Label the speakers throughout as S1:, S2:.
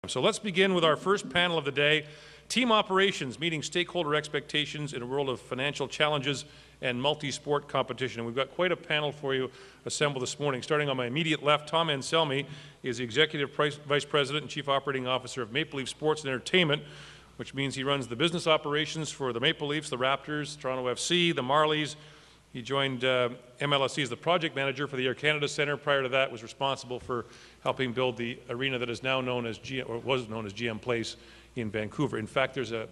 S1: So let's begin with our first panel of the day, Team Operations, meeting stakeholder expectations in a world of financial challenges and multi-sport competition. And we've got quite a panel for you assembled this morning. Starting on my immediate left, Tom Anselmi is the Executive Vice President and Chief Operating Officer of Maple Leaf Sports and Entertainment, which means he runs the business operations for the Maple Leafs, the Raptors, Toronto FC, the Marlies. He joined MLSE as the project manager for the Air Canada Centre. Prior to that, was responsible for helping build the arena that is now known as was known as GM Place in Vancouver. In fact, there's a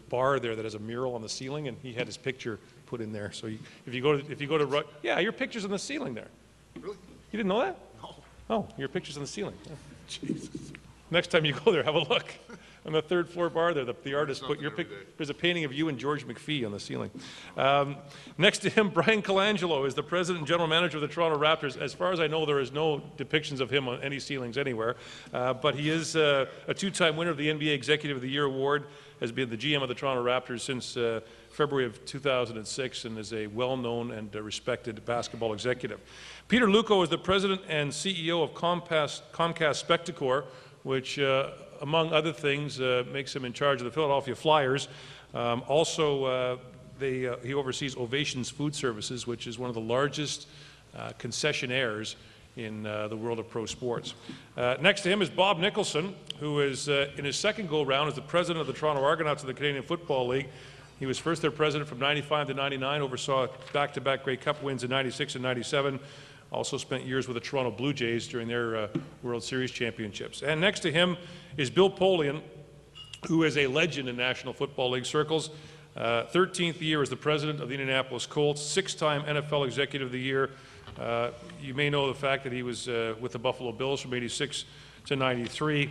S1: bar there that has a mural on the ceiling, and he had his picture put in there. So if you go to yeah, your picture's on the ceiling there.
S2: Really?
S1: You didn't know that?
S2: No.
S1: Oh, your picture's on the ceiling. Yeah.
S2: Jesus.
S1: Next time you go there, have a look. On the third floor bar there, the artist put your picture. There's a painting of you and George McPhee on the ceiling. Next to him, Bryan Colangelo is the president and general manager of the Toronto Raptors. As far as I know, there is no depictions of him on any ceilings anywhere. But he is a two-time winner of the NBA Executive of the Year award, has been the GM of the Toronto Raptors since February of 2006, and is a well-known and respected basketball executive. Peter Luukko is the president and CEO of Comcast Spectacor, which, among other things, makes him in charge of the Philadelphia Flyers. He oversees Ovations Food Services, which is one of the largest concessionaires in the world of pro sports. Next to him is Bob Nicholson, who is in his second go-round as the president of the Toronto Argonauts of the Canadian Football League. He was first their president from 95 to 99, oversaw back-to-back Grey Cup wins in 96 and 97. Also spent years with the Toronto Blue Jays during their World Series championships. And next to him is Bill Polian, who is a legend in National Football League circles. 13th year as the president of the Indianapolis Colts, 6-time NFL Executive of the Year. You may know the fact that he was with the Buffalo Bills from 86 to 93.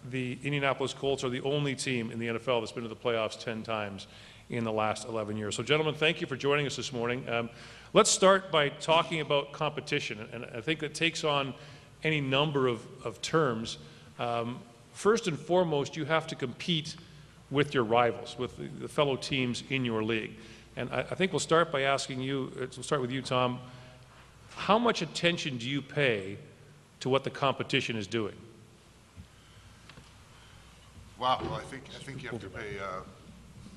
S1: The Indianapolis Colts are the only team in the NFL that's been to the playoffs 10 times in the last 11 years. So gentlemen, thank you for joining us this morning. Let's start by talking about competition, and I think it takes on any number of terms. First and foremost, you have to compete with your rivals, with the fellow teams in your league. And I think we'll start by asking you, we'll start with you, Tom, how much attention do you pay to what the competition is doing?
S2: Wow, well, I think you have to pay,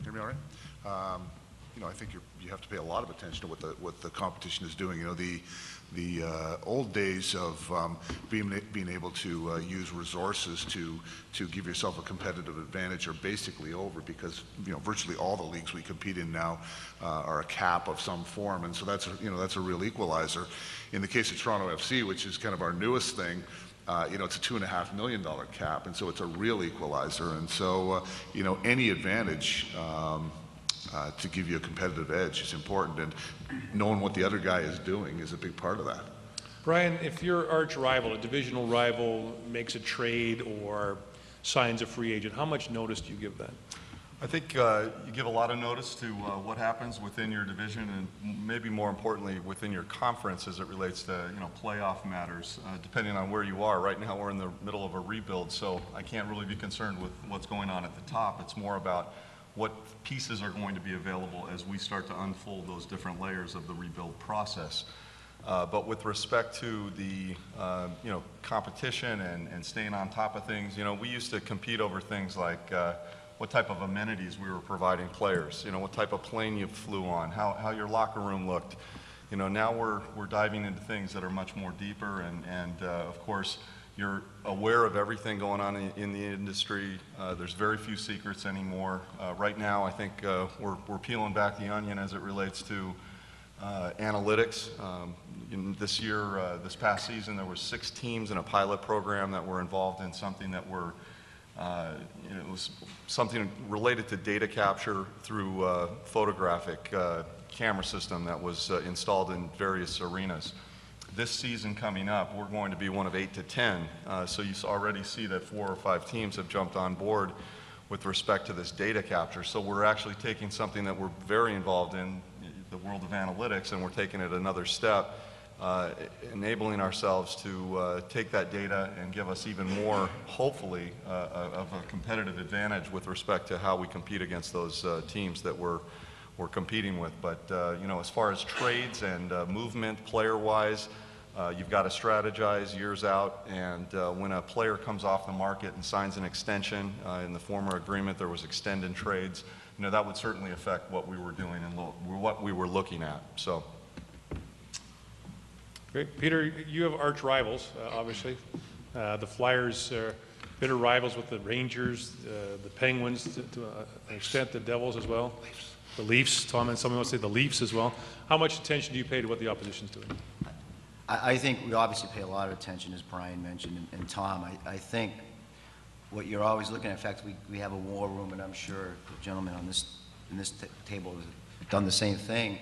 S2: hear me all right? You know, I think you have to pay a lot of attention to what the competition is doing. You know, the old days of being able to use resources to give yourself a competitive advantage are basically over, because you know virtually all the leagues we compete in now are a cap of some form, and so that's a real equalizer. In the case of Toronto FC, which is kind of our newest thing, you know, it's a $2.5 million cap, and so it's a real equalizer. And so, you know, any advantage to give you a competitive edge is important, and knowing what the other guy is doing is a big part of that.
S1: Brian, if your arch rival, a divisional rival, makes a trade or signs a free agent, how much notice do you give that?
S3: I think you give a lot of notice to what happens within your division, and maybe more importantly within your conference as it relates to playoff matters, depending on where you are. Right now we're in the middle of a rebuild, so I can't really be concerned with what's going on at the top. It's more about what pieces are going to be available as we start to unfold those different layers of the rebuild process. But with respect to the competition and staying on top of things, we used to compete over things like what type of amenities we were providing players, what type of plane you flew on, how your locker room looked. Now we're diving into things that are much more deeper, and of course you're aware of everything going on in the industry. There's very few secrets anymore. Right now I think we're peeling back the onion as it relates to analytics. This past season, there were 6 teams in a pilot program that were involved in something that were it was something related to data capture through photographic camera system that was installed in various arenas. This season coming up, we're going to be one of 8 to 10. So you already see that 4 or 5 teams have jumped on board with respect to this data capture. So we're actually taking something that we're very involved in, the world of analytics, and we're taking it another step, enabling ourselves to take that data and give us even more, hopefully, of a competitive advantage with respect to how we compete against those teams that we're competing with. But as far as trades and movement player-wise, You've got to strategize years out, and when a player comes off the market and signs an extension, in the former agreement there was extended trades, you know, that would certainly affect what we were doing and what we were looking at. So.
S1: Great. Peter, you have arch rivals, obviously. The Flyers are bitter rivals with the Rangers, the Penguins, to an extent the Devils as well. The Leafs. Tom and someone wants to say the Leafs as well. How much attention do you pay to what the opposition's doing?
S4: I think we obviously pay a lot of attention, as Bryan mentioned, and Tom. I think what you're always looking at, in fact, we have a war room, and I'm sure the gentlemen on this table have done the same thing.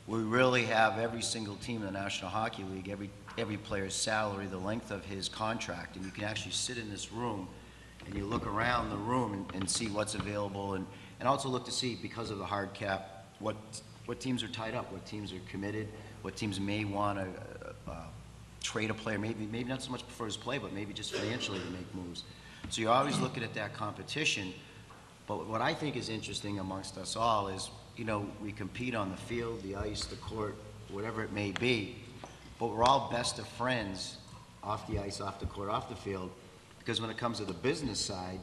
S4: We really have every single team in the National Hockey League, every player's salary, the length of his contract, and you can actually sit in this room and you look around the room and see what's available, and also look to see, because of the hard cap, what teams are tied up, what teams are committed, what teams may want to trade a player, maybe not so much for his play, but maybe just financially to make moves. So you're always looking at that competition. But what I think is interesting amongst us all is, you know, we compete on the field, the ice, the court, whatever it may be, but we're all best of friends off the ice, off the court, off the field, because when it comes to the business side,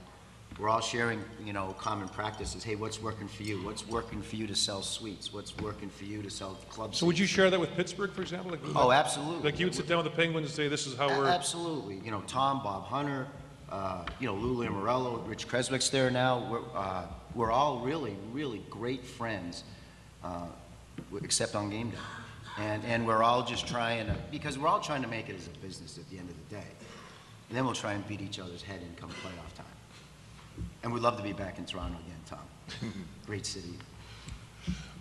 S4: we're all sharing, you know, common practices. Hey, what's working for you? What's working for you to sell suites? What's working for you to sell club
S1: So would you
S4: seats?
S1: share that with Pittsburgh, for example? Like,
S4: Oh, absolutely.
S1: Like you would sit down with the Penguins and say, this is how we're...
S4: Absolutely. You know, Tom, Bob Hunter, you know, Lou Lamoriello, Rich Kreswick's there now. We're all really, really great friends, except on game day. And we're all just trying to, because we're all trying to make it as a business at the end of the day. And then we'll try and beat each other's head in come playoff time. And we'd love to be back in Toronto again, Tom. Great city.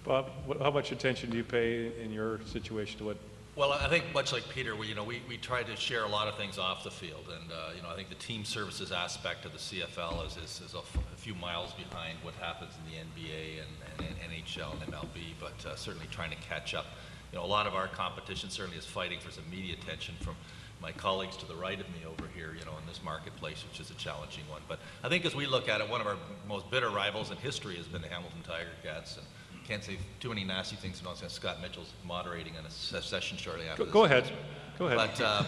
S1: Bob, how much attention do you pay in your situation to what...
S5: Well, I think much like Peter, we try to share a lot of things off the field, and you know, I think the team services aspect of the CFL is a few miles behind what happens in the NBA and NHL and MLB, but certainly trying to catch up. You know, a lot of our competition certainly is fighting for some media attention from my colleagues to the right of me over here, you know, in this marketplace, which is a challenging one. But I think as we look at it, one of our most bitter rivals in history has been the Hamilton Tiger Cats. And can't say too many nasty things about Scott Mitchell's moderating in a session shortly after this.
S1: Go ahead. Go ahead.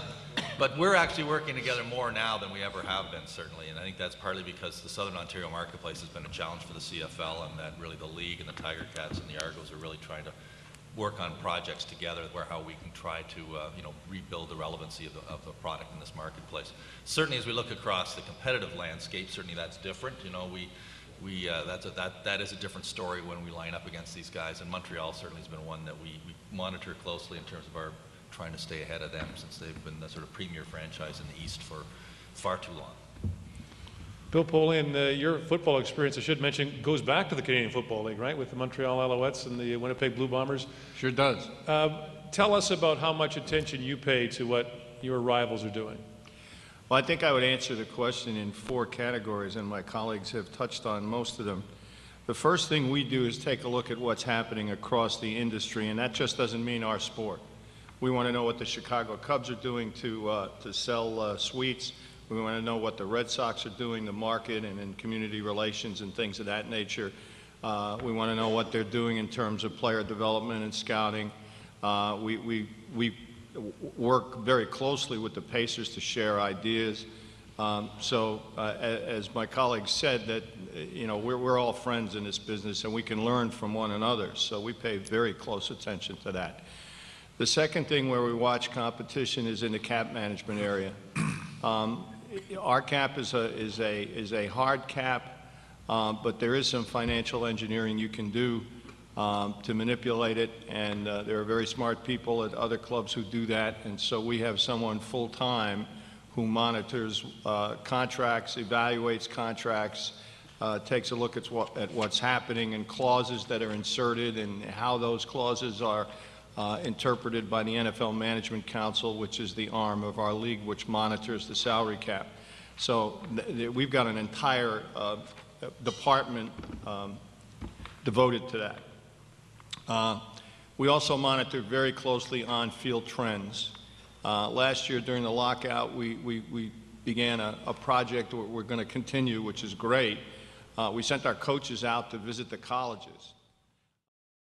S5: But we're actually working together more now than we ever have been, certainly. And I think that's partly because the Southern Ontario marketplace has been a challenge for the CFL, and that really the league and the Tiger Cats and the Argos are really trying to work on projects together where how we can try to you know, rebuild the relevancy of the product in this marketplace. Certainly as we look across the competitive landscape, certainly that's different. You know, that is a different story when we line up against these guys, and Montreal certainly has been one that we monitor closely in terms of our trying to stay ahead of them, since they've been the sort of premier franchise in the East for far too long.
S1: Bill Polian, your football experience, I should mention, goes back to the Canadian Football League, right, with the Montreal Alouettes and the Winnipeg Blue Bombers.
S6: Sure does.
S1: Tell us about how much attention you pay to what your rivals are doing.
S6: Well, I think I would answer the question in 4 categories, and my colleagues have touched on most of them. The first thing we do is take a look at what's happening across the industry, and that just doesn't mean our sport. We want to know what the Chicago Cubs are doing to sell suites. We want to know what the Red Sox are doing to market and in community relations and things of that nature. We want to know what they're doing in terms of player development and scouting. We work very closely with the Pacers to share ideas. As my colleague said, that you know, we're all friends in this business and we can learn from one another. So we pay very close attention to that. The second thing where we watch competition is in the cap management area. Our cap is a hard cap, but there is some financial engineering you can do to manipulate it, and there are very smart people at other clubs who do that, and so we have someone full-time who monitors contracts, evaluates contracts, takes a look at what's happening and clauses that are inserted and how those clauses are interpreted by the NFL Management Council, which is the arm of our league which monitors the salary cap. So we've got an entire department devoted to that. We also monitor very closely on-field trends. Last year during the lockout, we began a project we're going to continue, which is great. We sent our coaches out to visit the colleges.